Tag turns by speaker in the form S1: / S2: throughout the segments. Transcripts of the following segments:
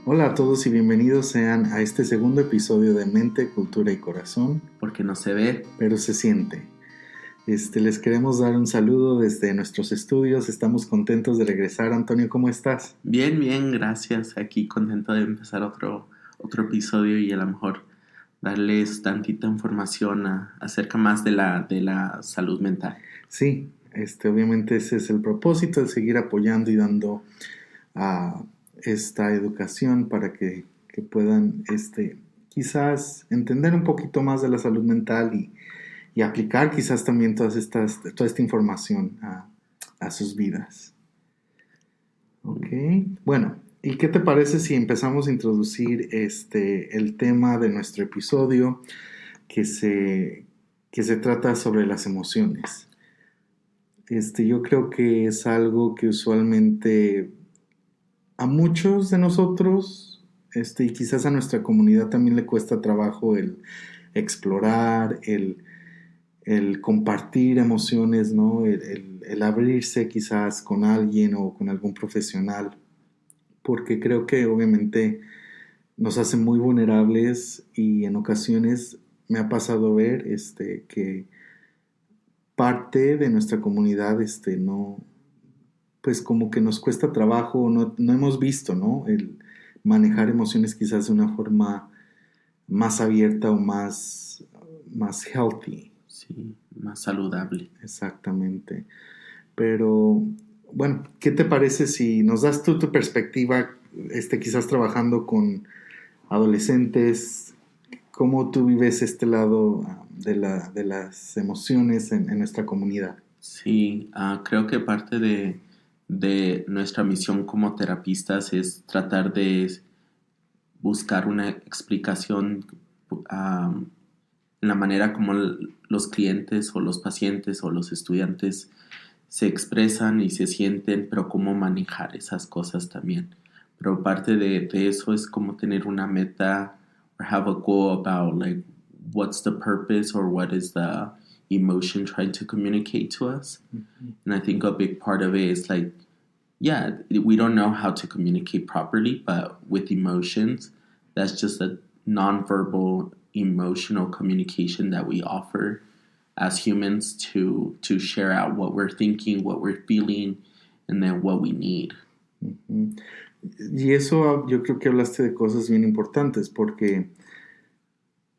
S1: Hola a todos y bienvenidos sean a este segundo episodio de Mente, Cultura y Corazón,
S2: Porque no se ve.
S1: pero se siente. Les queremos dar un saludo desde nuestros estudios. Estamos contentos de regresar. Antonio, ¿cómo estás?
S2: Bien, bien, gracias. Aquí contento de empezar otro episodio y a lo mejor darles tantita información acerca más de la salud mental.
S1: Sí, obviamente ese es el propósito, el seguir apoyando y dando esta educación para que puedan quizás entender un poquito más de la salud mental y aplicar quizás también toda esta información a sus vidas. Ok, bueno, ¿y qué te parece si empezamos a introducir el tema de nuestro episodio que se trata sobre las emociones? Yo creo que es algo que usualmente a muchos de nosotros, y quizás a nuestra comunidad también le cuesta trabajo el explorar, el compartir emociones, ¿no? El abrirse quizás con alguien o con algún profesional, porque creo que obviamente nos hace muy vulnerables y en ocasiones me ha pasado ver que parte de nuestra comunidad no, pues como que nos cuesta trabajo, no hemos visto, ¿no? El manejar emociones quizás de una forma más abierta o más healthy.
S2: Sí, más saludable.
S1: Exactamente. Pero, bueno, ¿qué te parece si nos das tú tu perspectiva, quizás trabajando con adolescentes? ¿Cómo tú vives este lado de las emociones en nuestra comunidad?
S2: Sí, creo que parte de nuestra misión como terapistas es tratar de buscar una explicación en la manera como los clientes o los pacientes o los estudiantes se expresan y se sienten, pero cómo manejar esas cosas también. Pero parte de eso es como tener una meta or have a goal about like what's the purpose or what is the emotion trying to communicate to us. Mm-hmm. And I think a big part of it is like, yeah, we don't know how to communicate properly, but with emotions, that's just a nonverbal emotional communication that we offer as humans to share out what we're thinking, what we're feeling, and then what we need.
S1: Uh-huh. Y eso yo creo que hablaste de cosas bien importantes porque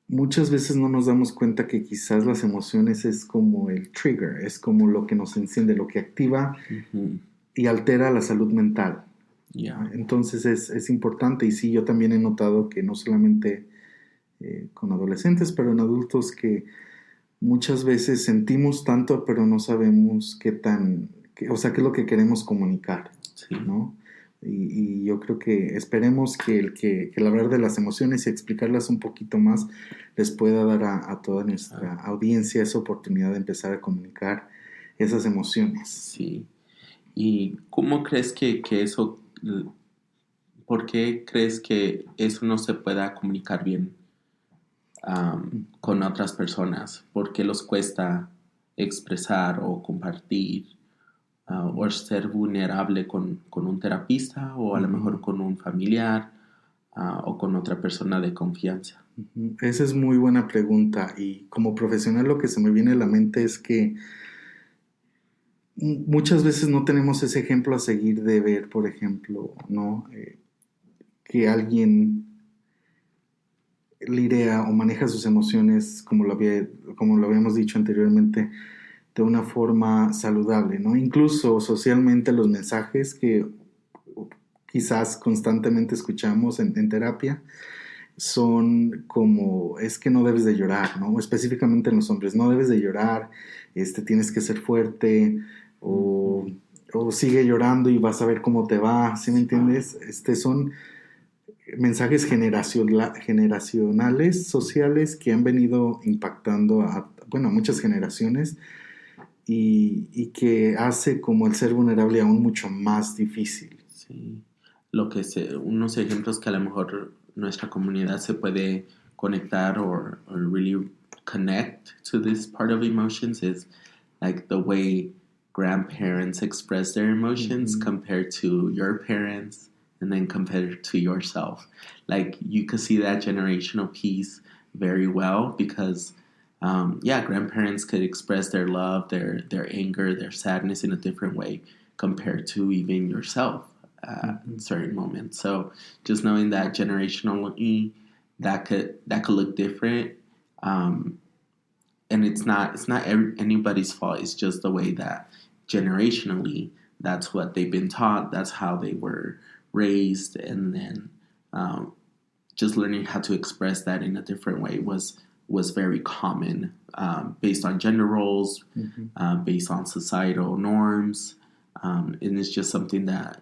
S1: muchas veces no nos damos cuenta que quizás las emociones es como el trigger, es como lo que nos enciende, lo que activa uh-huh. y altera la salud mental.
S2: Yeah.
S1: Entonces es importante y sí, yo también he notado que no solamente con adolescentes, pero en adultos que muchas veces sentimos tanto, pero no sabemos qué es lo que queremos comunicar, sí. ¿No? Y yo creo que esperemos que el hablar de las emociones y explicarlas un poquito más les pueda dar a toda nuestra audiencia esa oportunidad de empezar a comunicar esas emociones.
S2: Sí. ¿Y cómo crees que eso, por qué crees que eso no se pueda comunicar bien con otras personas? ¿Por qué los cuesta expresar o compartir o ser vulnerable con un terapista o a lo mejor con un familiar o con otra persona de confianza?
S1: Esa es muy buena pregunta y como profesional lo que se me viene a la mente es que muchas veces no tenemos ese ejemplo a seguir de ver, por ejemplo, ¿no? Que alguien lidia o maneja sus emociones, como lo habíamos dicho anteriormente, de una forma saludable, ¿no? Incluso socialmente los mensajes que quizás constantemente escuchamos en terapia son como, es que no debes de llorar, ¿no? Específicamente en los hombres, no debes de llorar, tienes que ser fuerte o sigue llorando y vas a ver cómo te va, ¿sí me entiendes? Son mensajes generacionales, sociales que han venido impactando a muchas generaciones y que hace como el ser vulnerable aún mucho más difícil.
S2: Sí, unos ejemplos que a lo mejor nuestra comunidad se puede conectar or really connect to this part of emotions is like the way grandparents express their emotions compared to your parents and then compared to yourself. Like you could see that generational piece very well because grandparents could express their love, their anger, their sadness in a different way compared to even yourself in certain moments. So just knowing that generationally that could look different, and it's not anybody's fault. It's just the way that generationally that's what they've been taught. That's how they were raised, and then just learning how to express that in a different way was very common, based on gender roles, based on societal norms, and it's just something that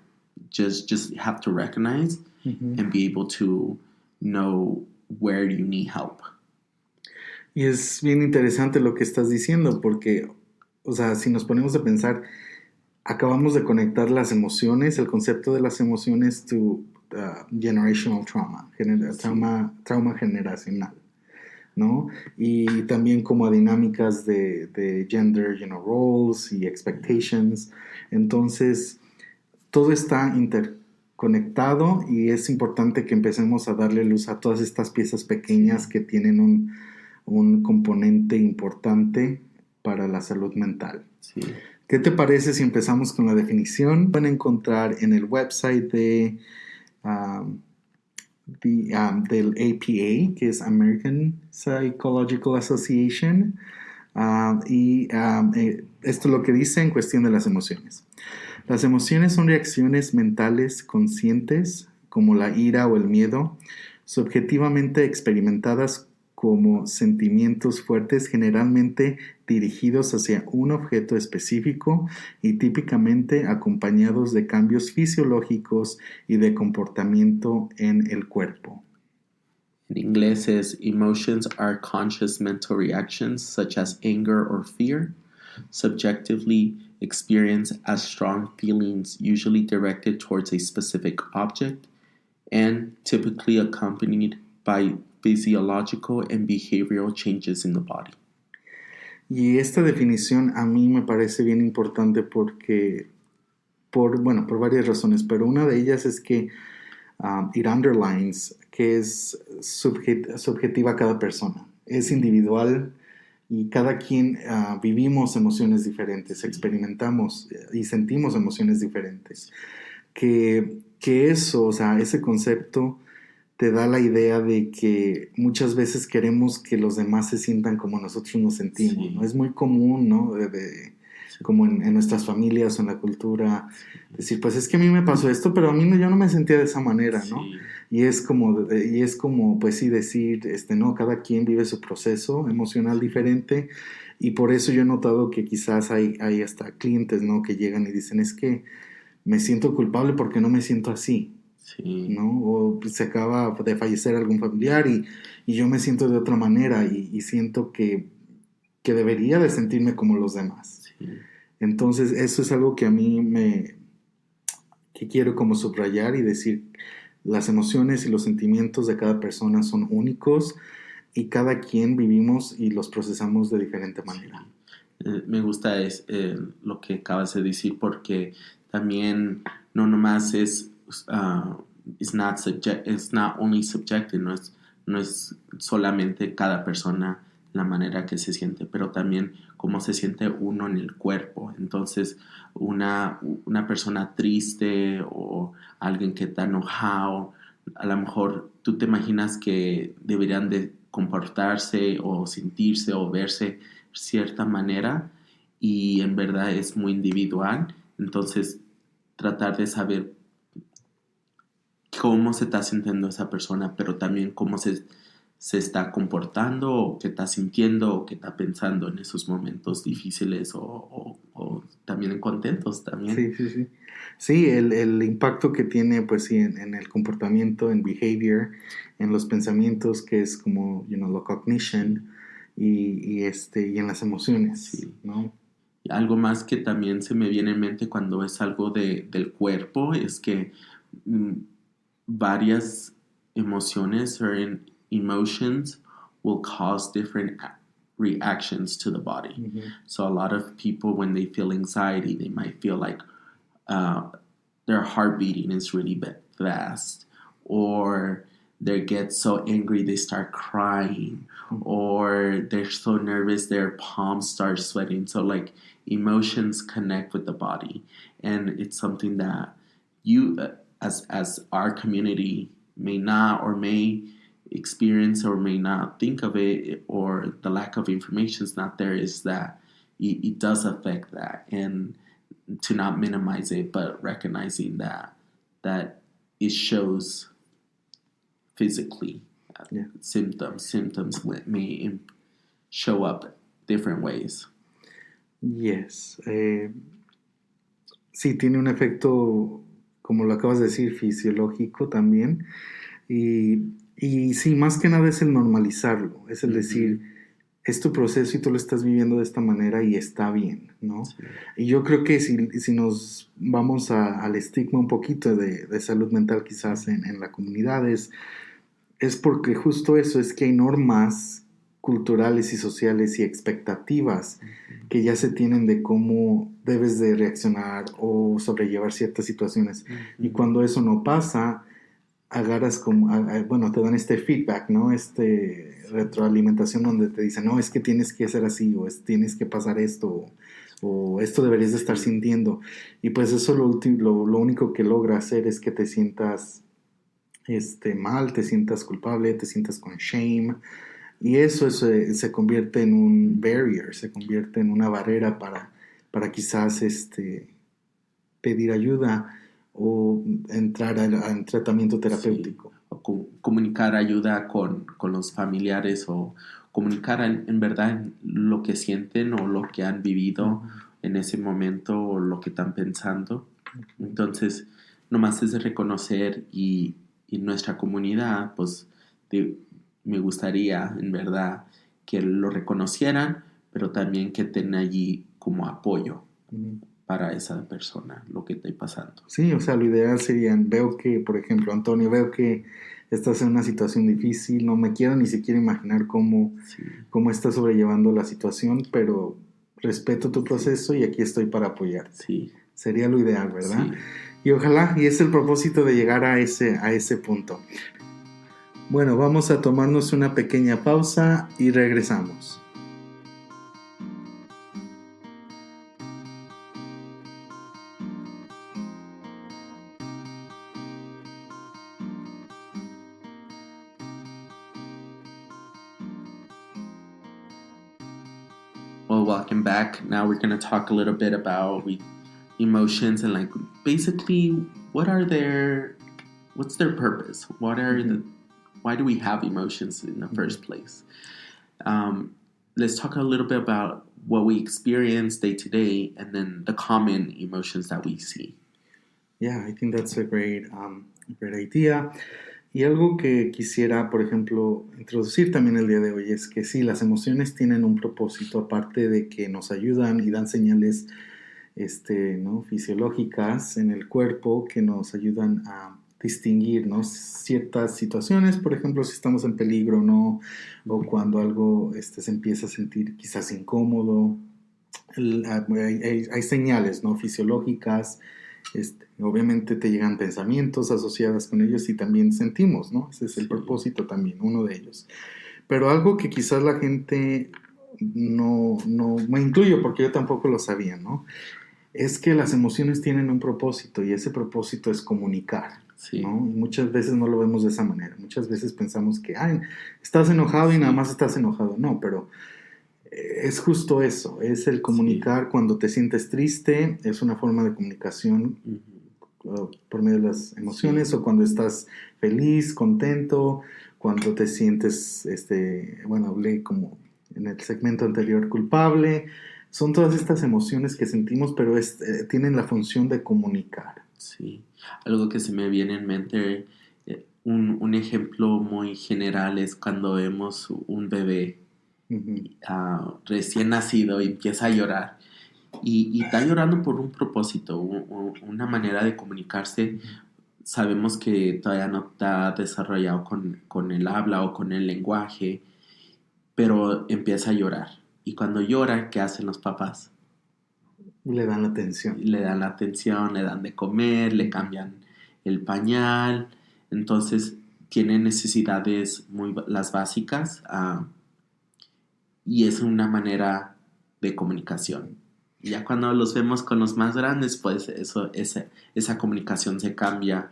S2: just have to recognize and be able to know where you need help.
S1: Y es bien interesante lo que estás diciendo porque, o sea, si nos ponemos a pensar, acabamos de conectar las emociones, el concepto de las emociones to generational trauma, trauma generacional, ¿no? Y también como a dinámicas de gender, roles y expectations. Entonces, todo está interconectado y es importante que empecemos a darle luz a todas estas piezas pequeñas que tienen un componente importante para la salud mental.
S2: Sí.
S1: ¿Qué te parece si empezamos con la definición? Pueden encontrar en el website del APA, que es American Psychological Association, esto es lo que dice en cuestión de las emociones. Las emociones son reacciones mentales conscientes, como la ira o el miedo, subjetivamente experimentadas como sentimientos fuertes generalmente dirigidos hacia un objeto específico y típicamente acompañados de cambios fisiológicos y de comportamiento en el cuerpo.
S2: En inglés es emotions are conscious mental reactions such as anger or fear, subjectively experienced as strong feelings usually directed towards a specific object and typically accompanied by physiological and behavioral changes in the body.
S1: Y esta definición a mí me parece bien importante porque, por varias razones, pero una de ellas es que it underlines que es subjetiva a cada persona, es individual y cada quien vivimos emociones diferentes, experimentamos y sentimos emociones diferentes. Que eso, o sea, ese concepto te da la idea de que muchas veces queremos que los demás se sientan como nosotros nos sentimos, sí. ¿No? Es muy común, ¿no? Como en nuestras familias o en la cultura, decir, pues es que a mí me pasó esto, pero a mí yo no me sentía de esa manera, ¿no? Sí. Y es como, pues sí, decir, no, cada quien vive su proceso emocional diferente, y por eso yo he notado que quizás hay hasta clientes, ¿no? Que llegan y dicen, es que me siento culpable porque no me siento así. Sí. ¿No? O se acaba de fallecer algún familiar y yo me siento de otra manera y siento que debería de sentirme como los demás. Sí. Entonces eso es algo que a mí que quiero como subrayar y decir, las emociones y los sentimientos de cada persona son únicos y cada quien vivimos y los procesamos de diferente manera.
S2: Sí. Me gusta lo que acabas de decir porque también no nomás es it's not only subjective, no es solamente cada persona la manera que se siente, pero también cómo se siente uno en el cuerpo. Entonces, una persona triste o alguien que está enojado, a lo mejor tú te imaginas que deberían de comportarse o sentirse o verse de cierta manera y en verdad es muy individual. Entonces, tratar de saber cómo se está sintiendo esa persona, pero también cómo se está comportando o qué está sintiendo o qué está pensando en esos momentos difíciles o también en contentos también.
S1: Sí. Sí, el impacto que tiene, pues sí, en el comportamiento, en behavior, en los pensamientos, que es como, la cognition y en las emociones, sí. ¿No?
S2: Algo más que también se me viene en mente cuando es algo del cuerpo es que varias emociones or emotions will cause different reactions to the body. Mm-hmm. So a lot of people, when they feel anxiety, they might feel like their heart beating is really fast, or they get so angry they start crying, or they're so nervous their palms start sweating. So like emotions connect with the body, and it's something that you as our community may not or may experience or may not think of it, or the lack of information is not there, is that it does affect that, and to not minimize it, but recognizing that it shows physically.
S1: Yeah.
S2: Symptoms may show up different ways.
S1: Yes. Sí, tiene un efecto, como lo acabas de decir, fisiológico también. Y sí, más que nada es el normalizarlo, es el decir, es tu proceso y tú lo estás viviendo de esta manera y está bien, ¿no?
S2: Sí.
S1: Y yo creo que si nos vamos al estigma un poquito de salud mental quizás en la comunidad, es porque justo eso, es que hay normas culturales y sociales y expectativas que ya se tienen de cómo debes de reaccionar o sobrellevar ciertas situaciones. Y cuando eso no pasa, agarras como, bueno, te dan este feedback, ¿no? Retroalimentación donde te dicen, no, es que tienes que hacer así, o tienes que pasar esto, o esto deberías de estar sintiendo. Y pues eso lo único que logra hacer es que te sientas mal, te sientas culpable, te sientas con shame. Y eso se convierte en un barrier, se convierte en una barrera para quizás pedir ayuda o entrar en tratamiento terapéutico.
S2: Sí. O comunicar ayuda con los familiares, o comunicar en verdad lo que sienten o lo que han vivido en ese momento o lo que están pensando. Entonces, nomás es de reconocer, y nuestra comunidad, pues me gustaría en verdad que lo reconocieran, pero también que estén allí como apoyo para esa persona, lo que esté pasando.
S1: Sí, o sea, lo ideal sería, veo que, por ejemplo, Antonio, veo que estás en una situación difícil, no me quiero ni siquiera imaginar cómo estás sobrellevando la situación, pero respeto tu proceso y aquí estoy para apoyarte.
S2: Sí.
S1: Sería lo ideal, ¿verdad?
S2: Sí.
S1: Y ojalá, y es el propósito de llegar a ese punto. Bueno, vamos a tomarnos una pequeña pausa y regresamos.
S2: Well, welcome back. Now we're going to talk a little bit about emotions, and like basically what's their purpose? Why do we have emotions in the first place? Let's talk a little bit about what we experience day to day, and then the common emotions that we see.
S1: Yeah, I think that's a great idea. Y algo que quisiera, por ejemplo, introducir también el día de hoy es que sí, las emociones tienen un propósito, aparte de que nos ayudan y dan señales ¿no? fisiológicas en el cuerpo que nos ayudan a distinguir, ¿no? ciertas situaciones, por ejemplo, si estamos en peligro, ¿no? O cuando algo se empieza a sentir quizás incómodo. Hay señales, ¿no? fisiológicas. Obviamente te llegan pensamientos asociados con ellos y también sentimos, ¿no? Ese es el propósito también, uno de ellos. Pero algo que quizás la gente no me incluyo, porque yo tampoco lo sabía, ¿no? Es que las emociones tienen un propósito, y ese propósito es comunicar, ¿no? Y muchas veces no lo vemos de esa manera. Muchas veces pensamos que, estás enojado y nada más estás enojado. No, pero es justo eso, es el comunicar. Cuando te sientes triste, es una forma de comunicación por medio de las emociones, o cuando estás feliz, contento, cuando te sientes, hablé como en el segmento anterior, culpable. Son todas estas emociones que sentimos, pero tienen la función de comunicar.
S2: Sí, algo que se me viene en mente, un ejemplo muy general es cuando vemos un bebé recién nacido y empieza a llorar, y está llorando por un propósito, una manera de comunicarse. Sabemos que todavía no está desarrollado con el habla o con el lenguaje, pero empieza a llorar. Y cuando llora, ¿qué hacen los papás?
S1: Le dan la atención.
S2: Le dan la atención, le dan de comer, le cambian el pañal. Entonces tiene necesidades las básicas, y es una manera de comunicación. Ya cuando los vemos con los más grandes, pues esa comunicación se cambia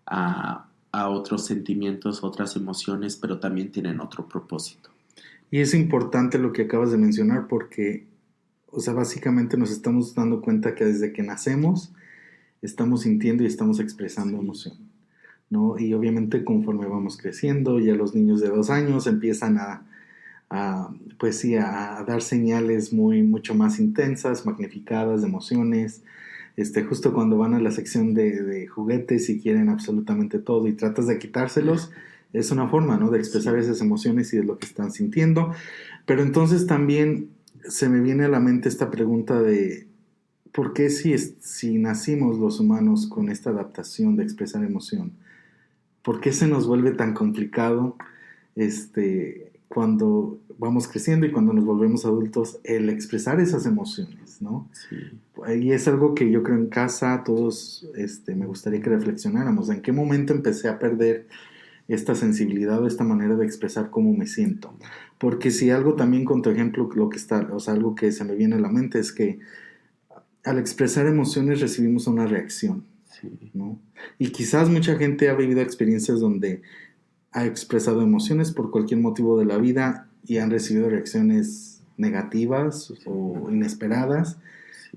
S2: a otros sentimientos, otras emociones, pero también tienen otro propósito.
S1: Y es importante lo que acabas de mencionar porque, o sea, básicamente nos estamos dando cuenta que desde que nacemos estamos sintiendo y estamos expresando emoción, ¿no? Y obviamente conforme vamos creciendo, ya los niños de 2 años empiezan pues sí, a dar señales mucho más intensas, magnificadas de emociones. Justo cuando van a la sección de juguetes y quieren absolutamente todo y tratas de quitárselos, es una forma, ¿no?, de expresar esas emociones y de lo que están sintiendo. Pero entonces también se me viene a la mente esta pregunta de ¿por qué si nacimos los humanos con esta adaptación de expresar emoción? ¿Por qué se nos vuelve tan complicado cuando vamos creciendo y cuando nos volvemos adultos el expresar esas emociones, ¿no?
S2: Sí.
S1: Y es algo que yo creo en casa todos me gustaría que reflexionáramos. ¿En qué momento empecé a perder esta sensibilidad o esta manera de expresar cómo me siento? Porque si algo también con tu ejemplo, algo que se me viene a la mente es que al expresar emociones recibimos una reacción, ¿no? Y quizás mucha gente ha vivido experiencias donde ha expresado emociones por cualquier motivo de la vida y han recibido reacciones negativas o inesperadas.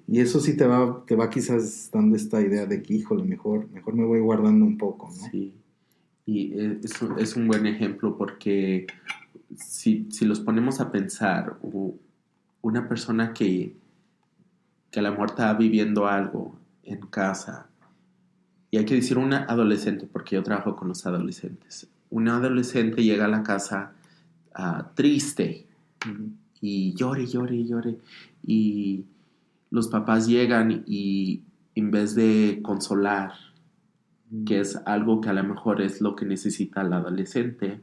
S1: Y eso sí te va quizás dando esta idea de que, híjole, mejor me voy guardando un poco, ¿no?
S2: Sí, y es un buen ejemplo porque si los ponemos a pensar, una persona que a lo mejor está viviendo algo en casa, y hay que decir una adolescente, porque yo trabajo con los adolescentes. Una adolescente llega a la casa triste y llore, y los papás llegan y en vez de consolar, que es algo que a lo mejor es lo que necesita la adolescente,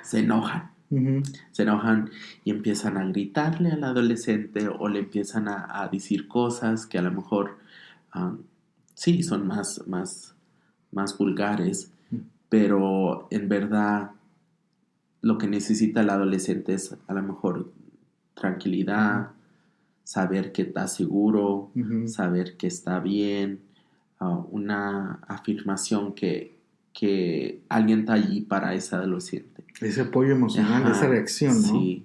S2: se enojan. Se enojan y empiezan a gritarle al adolescente o le empiezan a decir cosas que a lo mejor sí son más vulgares, pero en verdad lo que necesita el adolescente es a lo mejor tranquilidad, saber que está seguro, saber que está bien, una afirmación que alguien está allí para ese adolescente.
S1: Ese apoyo emocional, esa reacción, ¿no?
S2: Sí.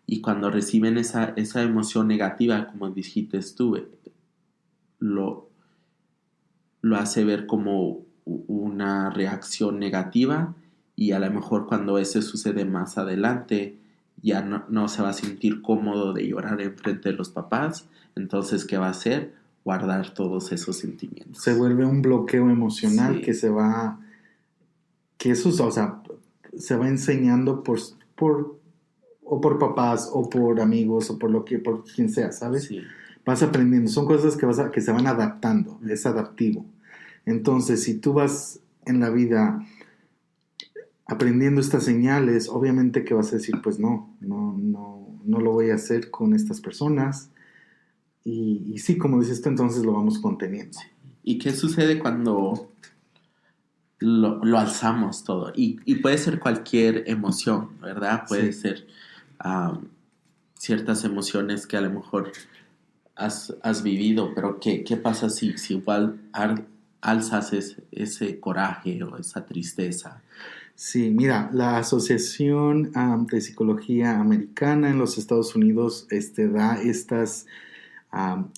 S2: Y cuando reciben esa emoción negativa, como dijiste tú, lo hace ver como una reacción negativa, y a lo mejor cuando eso sucede más adelante ya no se va a sentir cómodo de llorar en frente de los papás. Entonces, ¿qué va a hacer? Guardar todos esos sentimientos.
S1: Se vuelve un bloqueo emocional que se va, que eso, o sea, se va enseñando o por papás o por amigos o por quien sea, ¿sabes?
S2: Sí.
S1: Vas aprendiendo, son cosas que se van adaptando, es adaptivo. Entonces, si tú vas en la vida aprendiendo estas señales, obviamente que vas a decir, pues no lo voy a hacer con estas personas. Y sí, como dices tú, entonces lo vamos conteniendo.
S2: ¿Y qué sucede cuando lo alzamos todo? Y puede ser cualquier emoción, ¿verdad? Puede ser ciertas emociones que a lo mejor has vivido, pero ¿qué pasa si igual alzas ese coraje o esa tristeza?
S1: Sí, mira, la Asociación de Psicología Americana en los Estados Unidos da estas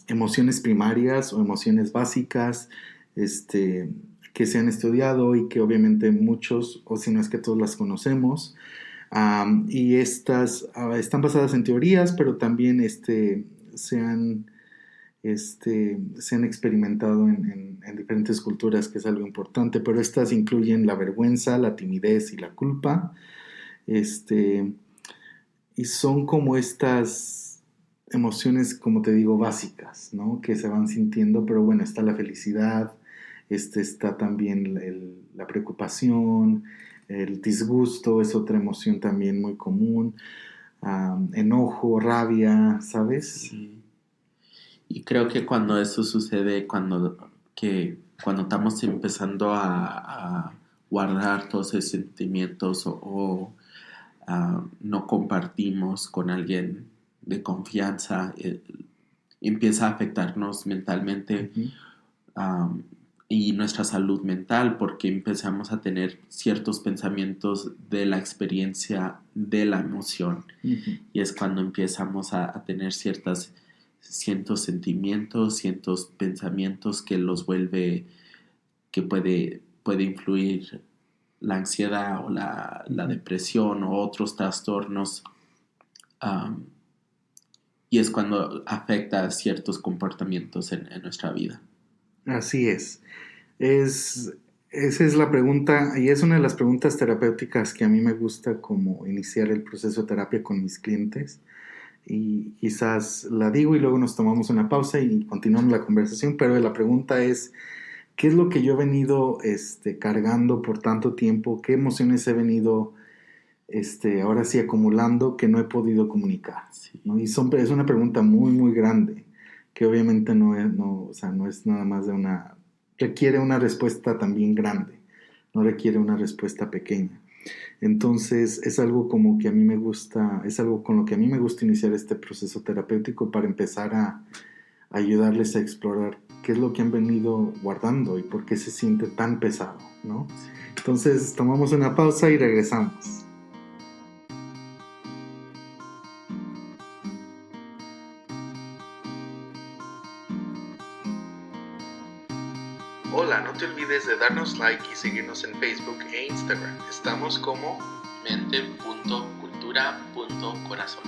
S1: emociones primarias o emociones básicas que se han estudiado y que obviamente muchos, o si no es que todos las conocemos. Y estas están basadas en teorías, pero también se han experimentado en diferentes culturas, que es algo importante, pero estas incluyen la vergüenza, la timidez y la culpa. Y son como estas emociones, como te digo, básicas, ¿no?, que se van sintiendo, pero bueno, está la felicidad, está también la preocupación, el disgusto es otra emoción también muy común, enojo, rabia, ¿sabes?
S2: Sí. Y creo que cuando eso sucede, cuando estamos empezando a guardar todos esos sentimientos o no compartimos con alguien de confianza, empieza a afectarnos mentalmente.
S1: Ujú.
S2: um, y nuestra salud mental, porque empezamos a tener ciertos pensamientos de la experiencia de la emoción.
S1: Ujú.
S2: Y es cuando empezamos a tener ciertos sentimientos, ciertos pensamientos que los vuelve, que puede influir la ansiedad o la
S1: Ujú.
S2: depresión o otros trastornos. um, y es cuando afecta ciertos comportamientos en nuestra vida.
S1: Así es. Es, esa es la pregunta, y es una de las preguntas terapéuticas que a mí me gusta como iniciar el proceso de terapia con mis clientes. Y quizás la digo y luego nos tomamos una pausa y continuamos la conversación, pero la pregunta es, ¿qué es lo que yo he venido cargando por tanto tiempo? ¿Qué emociones he venido ahora sí acumulando que no he podido comunicar?
S2: Sí,
S1: ¿No? Es una pregunta muy, muy grande, que obviamente o sea, no es nada más requiere una respuesta también grande, no requiere una respuesta pequeña. Entonces es algo como que a mí me gusta, es algo con lo que a mí me gusta iniciar este proceso terapéutico para empezar a ayudarles a explorar qué es lo que han venido guardando y por qué se siente tan pesado, ¿no?
S2: sí.
S1: Entonces tomamos una pausa y regresamos. Hola, no te olvides de darnos like y seguirnos en Facebook e Instagram. Estamos como
S2: mente.cultura.corazón.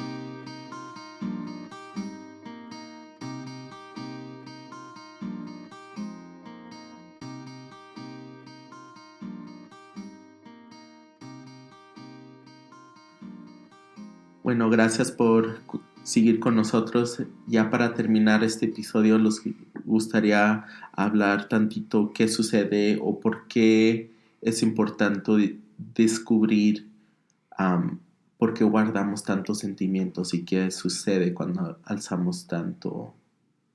S2: Bueno, gracias por seguir con nosotros. Ya para terminar este episodio, nos gustaría hablar tantito qué sucede o por qué es importante descubrir por qué guardamos tantos sentimientos y qué sucede cuando alzamos tanto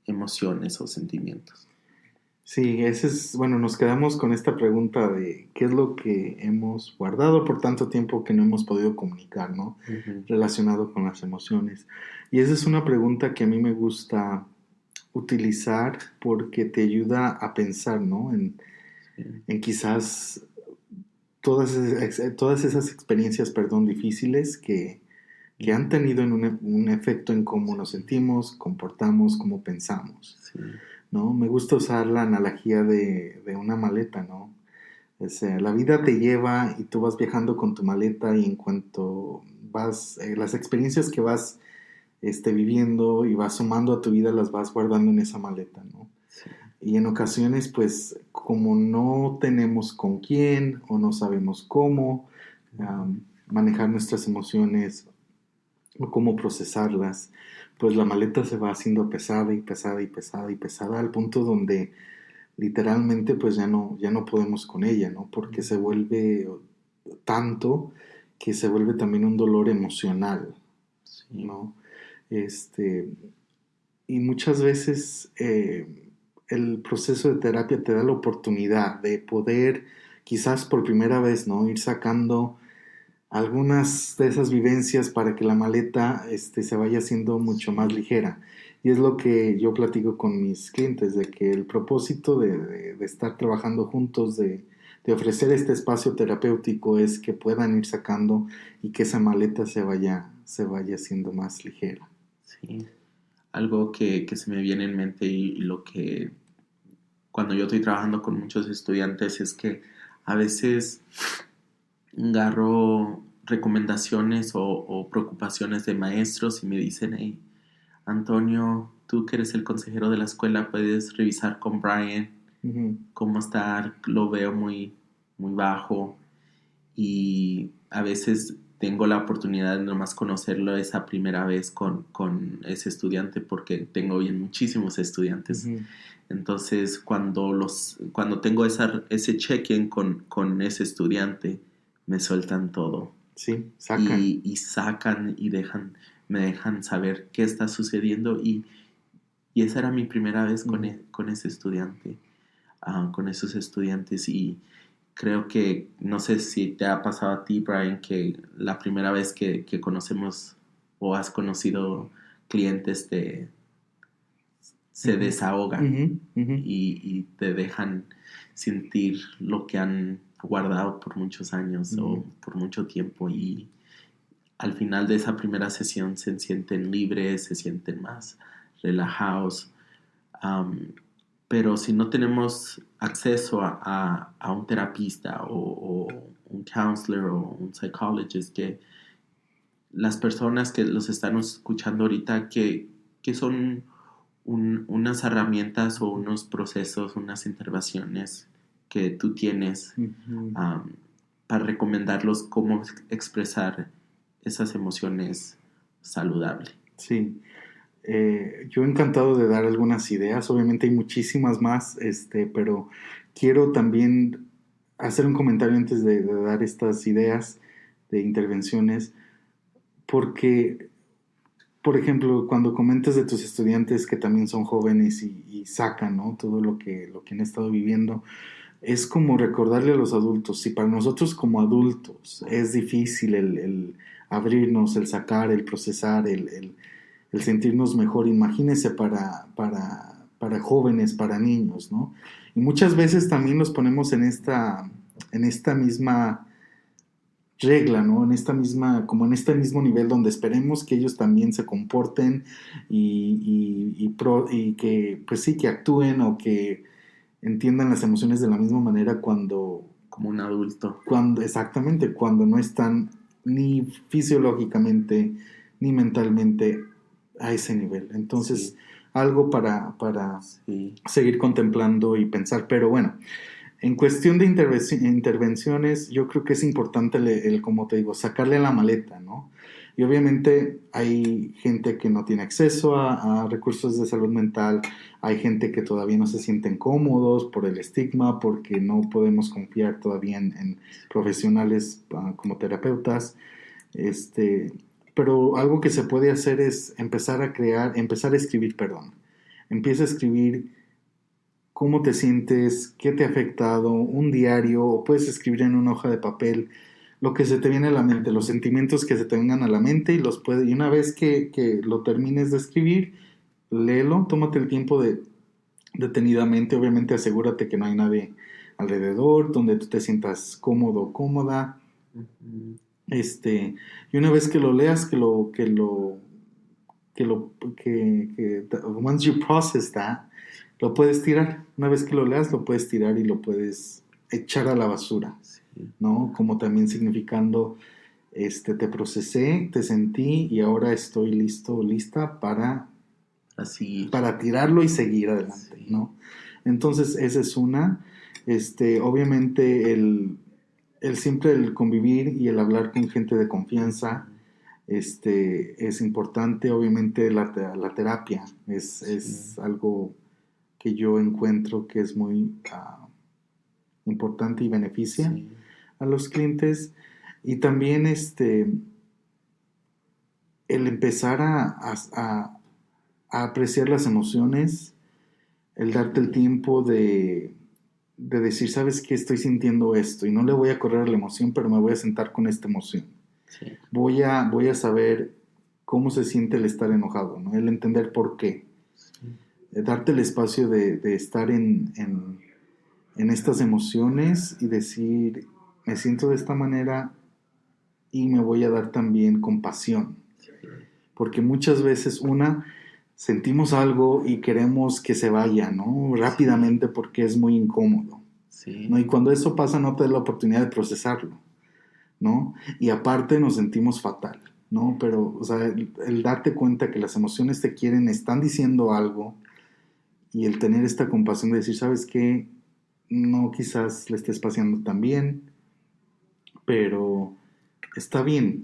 S2: emociones o sentimientos.
S1: Sí, bueno, nos quedamos con esta pregunta de qué es lo que hemos guardado por tanto tiempo que no hemos podido comunicar, ¿no?
S2: Ujú.
S1: Relacionado con las emociones. Y esa es una pregunta que a mí me gusta utilizar porque te ayuda a pensar, ¿no?
S2: Sí.
S1: En quizás todas esas experiencias, perdón, difíciles que han tenido un efecto en cómo nos sentimos, comportamos, cómo pensamos.
S2: Sí.
S1: ¿No? Me gusta usar la analogía de una maleta, ¿no? O sea, la vida te lleva y tú vas viajando con tu maleta y en cuanto las experiencias que vas viviendo y vas sumando a tu vida las vas guardando en esa maleta, ¿no?
S2: Sí.
S1: Y en ocasiones, pues, como no tenemos con quién o no sabemos cómo manejar nuestras emociones o cómo procesarlas, pues la maleta se va haciendo pesada y pesada y pesada y pesada al punto donde literalmente pues ya no podemos con ella, ¿no? Porque se vuelve tanto que se vuelve también un dolor emocional,
S2: Sí.
S1: ¿no? Este, y muchas veces el proceso de terapia te da la oportunidad de poder, quizás por primera vez, ¿no? Ir sacando algunas de esas vivencias para que la maleta se vaya haciendo mucho más ligera. Y es lo que yo platico con mis clientes, de que el propósito de estar trabajando juntos, de ofrecer este espacio terapéutico, es que puedan ir sacando y que esa maleta se vaya haciendo más ligera.
S2: Sí. Algo que se me viene en mente y lo que cuando yo estoy trabajando con muchos estudiantes es que a veces agarro recomendaciones o preocupaciones de maestros y me dicen, hey, Antonio, tú que eres el consejero de la escuela, puedes revisar con Brian
S1: Ujú.
S2: cómo está, lo veo muy, muy bajo y a veces tengo la oportunidad de nomás conocerlo esa primera vez con ese estudiante porque tengo bien muchísimos estudiantes.
S1: Ujú.
S2: Entonces, cuando tengo ese check-in con ese estudiante, me sueltan todo
S1: Sí, sacan.
S2: y sacan y me dejan saber qué está sucediendo y Y esa era mi primera vez con ese estudiante, con esos estudiantes. Y creo que, no sé si te ha pasado a ti, Brian, que la primera vez que conocemos o has conocido clientes se desahogan y te dejan sentir lo que han guardado por muchos años o por mucho tiempo, y al final de esa primera sesión se sienten libres, se sienten más relajados. Pero si no tenemos acceso a un terapista o un counselor o un psychologist, que las personas que los están escuchando ahorita, que son unas herramientas o unos procesos, unas intervenciones que tú tienes para recomendarlos cómo expresar esas emociones saludables.
S1: Sí. Yo encantado de dar algunas ideas, obviamente hay muchísimas más, pero quiero también hacer un comentario antes de dar estas ideas de intervenciones, porque, por ejemplo, cuando comentas de tus estudiantes que también son jóvenes y sacan, ¿no?, todo lo que han estado viviendo, es como recordarle a los adultos, si para nosotros como adultos es difícil el abrirnos, el sacar, el procesar, el sentirnos mejor, imagínese para jóvenes, para niños, ¿no? Y muchas veces también los ponemos en esta misma regla, ¿no? Como en este mismo nivel donde esperemos que ellos también se comporten y que, pues sí, que actúen o que entiendan las emociones de la misma manera como
S2: un adulto.
S1: Exactamente, cuando no están ni fisiológicamente ni mentalmente a ese nivel. Entonces, algo para seguir contemplando y pensar. Pero bueno, en cuestión de intervenciones, yo creo que es importante como te digo, sacarle a la maleta, ¿no? Y obviamente hay gente que no tiene acceso a recursos de salud mental, hay gente que todavía no se sienten cómodos por el estigma, porque no podemos confiar todavía en profesionales como terapeutas. Pero algo que se puede hacer es empezar a escribir. Empieza a escribir cómo te sientes, qué te ha afectado, un diario, o puedes escribir en una hoja de papel lo que se te viene a la mente, los sentimientos que se te vengan a la mente, y una vez que lo termines de escribir, léelo, tómate el tiempo detenidamente, obviamente asegúrate que no hay nadie alrededor, donde tú te sientas cómodo o cómoda. Y una vez que lo leas, once you process that, lo puedes tirar. Una vez que lo leas, lo puedes tirar y lo puedes echar a la basura, ¿no? Como también significando, te procesé, te sentí y ahora estoy listo, lista para tirarlo y seguir adelante, ¿no? Entonces, esa es una. Obviamente, el convivir y el hablar con gente de confianza, es importante. Obviamente la terapia es algo que yo encuentro que es muy importante y beneficia a los clientes. Y también el empezar a apreciar las emociones, el darte el tiempo de decir, ¿sabes qué? Estoy sintiendo esto y no le voy a correr a la emoción, pero me voy a sentar con esta emoción. Voy a saber cómo se siente el estar enojado, ¿no? El entender por qué. Darte el espacio de estar en estas emociones y decir, me siento de esta manera y me voy a dar también compasión. Porque muchas veces sentimos algo y queremos que se vaya, ¿no? Rápidamente, porque es muy incómodo, ¿no? Y cuando eso pasa no te da la oportunidad de procesarlo, ¿no? Y aparte nos sentimos fatal, ¿no? Pero, o sea, el darte cuenta que las emociones te quieren, están diciendo algo, y el tener esta compasión de decir, ¿sabes qué? No, quizás le estés paseando tan bien, pero está bien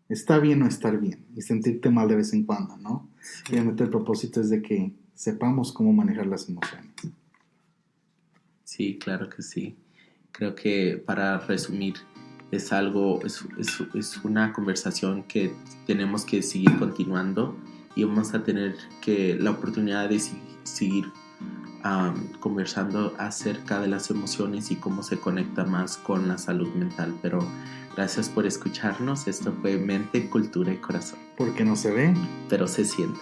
S1: no estar bien y sentirte mal de vez en cuando, ¿no? Obviamente el propósito es de que sepamos cómo manejar las emociones.
S2: Sí, claro que sí. Creo que para resumir, es una conversación que tenemos que seguir continuando y vamos a tener la oportunidad de seguir conversando acerca de las emociones y cómo se conecta más con la salud mental. Pero gracias por escucharnos. Esto fue Mente, Cultura y Corazón.
S1: Porque no se ve,
S2: pero se siente.